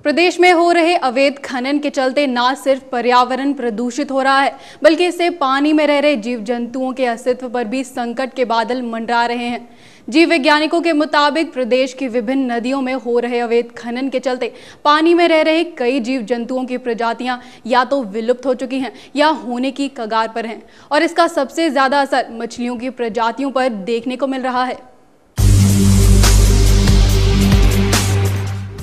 प्रदेश में हो रहे अवैध खनन के चलते न सिर्फ पर्यावरण प्रदूषित हो रहा है, बल्कि इससे पानी में रह रहे जीव जंतुओं के अस्तित्व पर भी संकट के बादल मंडरा रहे हैं। जीव वैज्ञानिकों के मुताबिक प्रदेश की विभिन्न नदियों में हो रहे अवैध खनन के चलते पानी में रह रहे कई जीव जंतुओं की प्रजातियां या तो विलुप्त हो चुकी हैं या होने की कगार पर हैं, और इसका सबसे ज्यादा असर मछलियों की प्रजातियों पर देखने को मिल रहा है।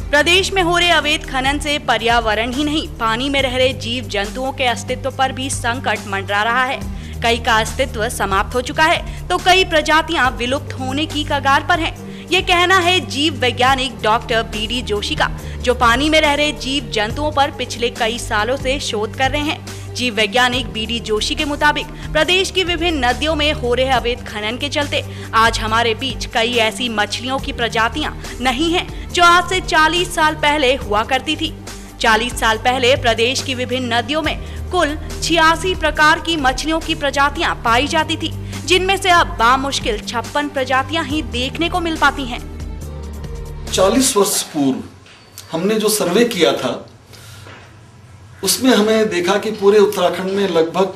प्रदेश में हो रहे अवैध खनन से पर्यावरण ही नहीं, पानी में रह रहे जीव जंतुओं के अस्तित्व पर भी संकट मंडरा रहा है। कई का अस्तित्व समाप्त हो चुका है तो कई प्रजातियां विलुप्त होने की कगार पर हैं। ये कहना है जीव वैज्ञानिक डॉक्टर बीडी जोशी का, जो पानी में रह रहे जीव जंतुओं पर पिछले कई सालों से शोध कर रहे हैं। जीव वैज्ञानिक बीडी जोशी के मुताबिक प्रदेश की विभिन्न नदियों में हो रहे अवैध खनन के चलते आज हमारे बीच कई ऐसी मछलियों की प्रजातियां नहीं हैं जो आज से 40 साल पहले हुआ करती थी। 40 साल पहले प्रदेश की विभिन्न नदियों में कुल 86 प्रकार की मछलियों की प्रजातियां पाई जाती थी, जिनमें से अब बामुश्किल 56 प्रजातियां ही देखने को मिल पाती हैं। 40 वर्ष पूर्व हमने जो सर्वे किया था उसमें हमें देखा कि पूरे उत्तराखंड में लगभग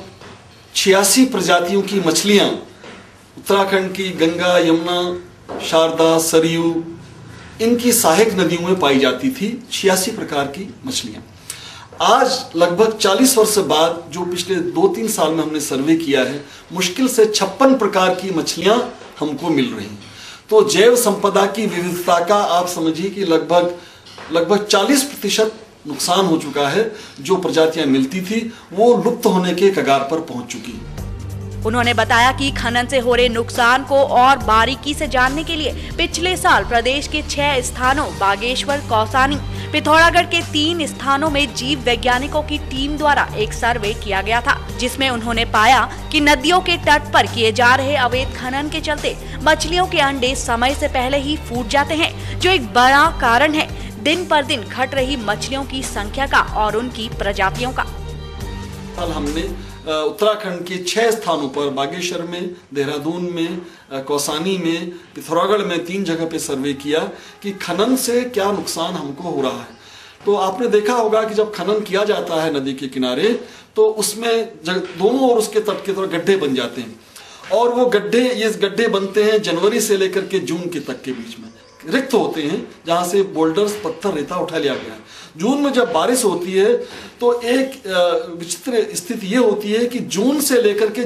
86 प्रजातियों की मछलियां उत्तराखंड की गंगा, यमुना, शारदा, सरयू, इनकी सहायक नदियों में पाई जाती थी। 86 प्रकार की मछलियां। आज लगभग 40 वर्ष बाद जो पिछले 2-3 साल में हमने सर्वे किया है, मुश्किल से 56 प्रकार की मछलियां हमको मिल रही हैं। तो जैव संपदा की विविधता का आप समझिए कि लगभग 40% नुकसान हो चुका है। जो प्रजातियां मिलती थी वो लुप्त होने के कगार पर पहुंच चुकी है। उन्होंने बताया कि खनन से हो रहे नुकसान को और बारीकी से जानने के लिए पिछले साल प्रदेश के 6 स्थानों बागेश्वर, कौसानी, पिथौरागढ़ के 3 स्थानों में जीव वैज्ञानिकों की टीम द्वारा एक सर्वे किया गया था, जिसमें उन्होंने पाया कि नदियों के तट पर किए जा रहे अवैध खनन के चलते मछलियों के अंडे समय से पहले ही फूट जाते हैं, जो एक बड़ा कारण है दिन पर दिन घट रही मछलियों की संख्या का और उनकी प्रजातियों का। कल हमने उत्तराखंड के 6 स्थानों पर, बागेश्वर में, देहरादून में, कौसानी में, पिथौरागढ़ में 3 जगह पे सर्वे किया कि खनन से क्या नुकसान हमको हो रहा है। तो आपने देखा होगा कि जब खनन किया जाता है नदी के किनारे तो उसमें दोनों ओर उसके तट के तरफ गड्ढे बन जाते हैं, और वो गड्ढे बनते हैं जनवरी से लेकर के जून के तक के बीच में, रिक्त होते हैं, जहां से बोल्डर्स, पत्थर, रेता उठा लिया गया है। जून में जब बारिश होती है तो एक विचित्र स्थिति ये होती है कि जून से लेकर के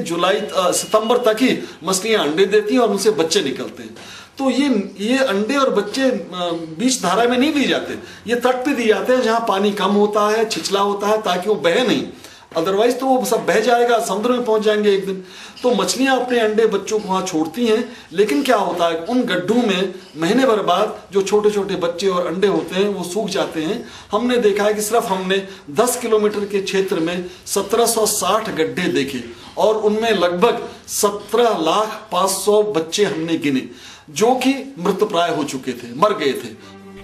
सितंबर तक ही मछलियां अंडे देती हैं और उनसे बच्चे निकलते हैं। तो ये अंडे और बच्चे बीच धारा में नहीं दिए जाते, ये तट पे दिए जाते हैं जहां पानी कम होता है, छिछला होता है, ताकि वो बहे नहीं। अदरवाइज तो वो सब बह जाएगा, समुद्र में पहुंच जाएंगे एक दिन। तो मछलियां अपने अंडे बच्चों को वहां छोड़ती हैं, लेकिन क्या होता है उन गड्ढों में महीने भर बाद जो छोटे छोटे बच्चे और अंडे होते हैं वो सूख जाते हैं। हमने देखा है कि सिर्फ हमने 10 किलोमीटर के क्षेत्र में 1760 गड्ढे देखे और उनमें लगभग 17,500,000 बच्चे हमने गिने जो कि मृतप्राय हो चुके थे, मर गए थे।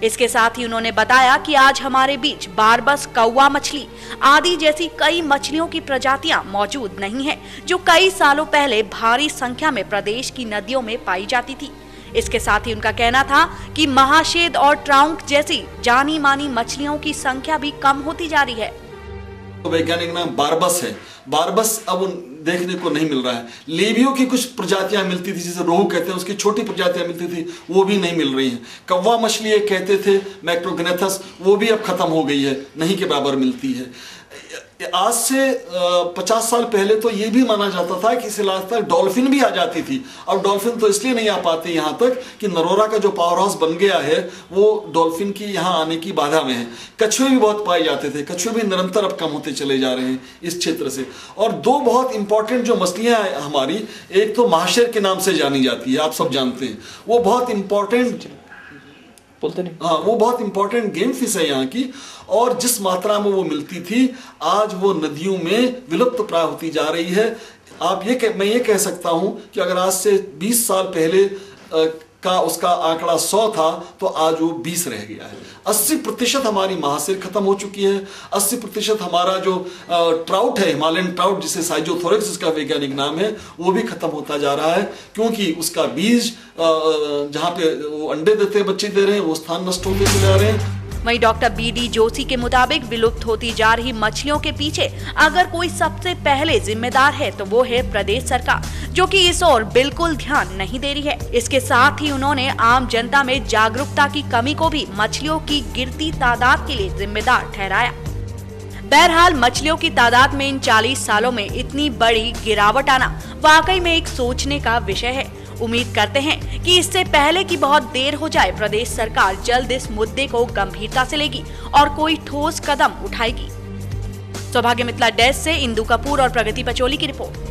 इसके साथ ही उन्होंने बताया कि आज हमारे बीच बारबस, कौवा मछली आदि जैसी कई मछलियों की प्रजातियां मौजूद नहीं हैं, जो कई सालों पहले भारी संख्या में प्रदेश की नदियों में पाई जाती थी। इसके साथ ही उनका कहना था कि महाशेद और ट्राउट जैसी जानी मानी मछलियों की संख्या भी कम होती जा रही है। तो वैज्ञानिक नाम बारबस है। बारबस अब देखने को नहीं मिल रहा है। लेबियो की कुछ प्रजातियां मिलती थी, जिसे रोहू कहते हैं, उसकी छोटी प्रजातियां मिलती थी, वो भी नहीं मिल रही हैं। कौवा मछली एक कहते थे, मैक्रोगनेथस, वो भी अब खत्म हो गई है, नहीं के बराबर मिलती है। आज से 50 साल पहले तो ये भी माना जाता था कि इस इलाके तक डॉल्फिन भी आ जाती थी। अब डॉल्फिन तो इसलिए नहीं आ पाते यहाँ तक कि नरोरा का जो पावर हाउस बन गया है वो डॉल्फिन की यहाँ आने की बाधा में है। कछुए भी बहुत पाए जाते थे, कछुए भी निरंतर अब कम होते चले जा रहे हैं इस क्षेत्र से। और 2 बहुत इंपॉर्टेंट जो मछलियाँ हमारी, एक तो महाशेर के नाम से जानी जाती है, आप सब जानते हैं, वो बहुत इंपॉर्टेंट बोलते नहीं, हाँ, वो बहुत इंपॉर्टेंट गेम फिश है यहाँ की, और जिस मात्रा में वो मिलती थी आज वो नदियों में विलुप्त प्राय होती जा रही है। मैं ये कह सकता हूँ कि अगर आज से 20 साल पहले का उसका आंकड़ा 100 था तो आज वो 20 रह गया है। 80% हमारी महाशेर खत्म हो चुकी है। 80% हमारा जो ट्राउट है, हिमालयन ट्राउट जिसे साइजोथोरक्स इसका वैज्ञानिक नाम है, वो भी खत्म होता जा रहा है, क्योंकि उसका बीज जहाँ पे वो अंडे देते हैं, बच्चे दे रहे हैं, वो स्थान नष्ट होते चले जा रहे हैं। वहीं डॉक्टर BD जोशी के मुताबिक विलुप्त होती जा रही मछलियों के पीछे अगर कोई सबसे पहले जिम्मेदार है तो वो है प्रदेश सरकार, जो कि इस ओर बिल्कुल ध्यान नहीं दे रही है। इसके साथ ही उन्होंने आम जनता में जागरूकता की कमी को भी मछलियों की गिरती तादाद के लिए जिम्मेदार ठहराया। बहरहाल मछलियों की तादाद में इन 40 सालों में इतनी बड़ी गिरावट आना वाकई में एक सोचने का विषय है। उम्मीद करते हैं कि इससे पहले कि बहुत देर हो जाए, प्रदेश सरकार जल्द इस मुद्दे को गंभीरता से लेगी और कोई ठोस कदम उठाएगी। सौभाग्य मिथिला डेस्क से इंदु कपूर और प्रगति पचोली की रिपोर्ट।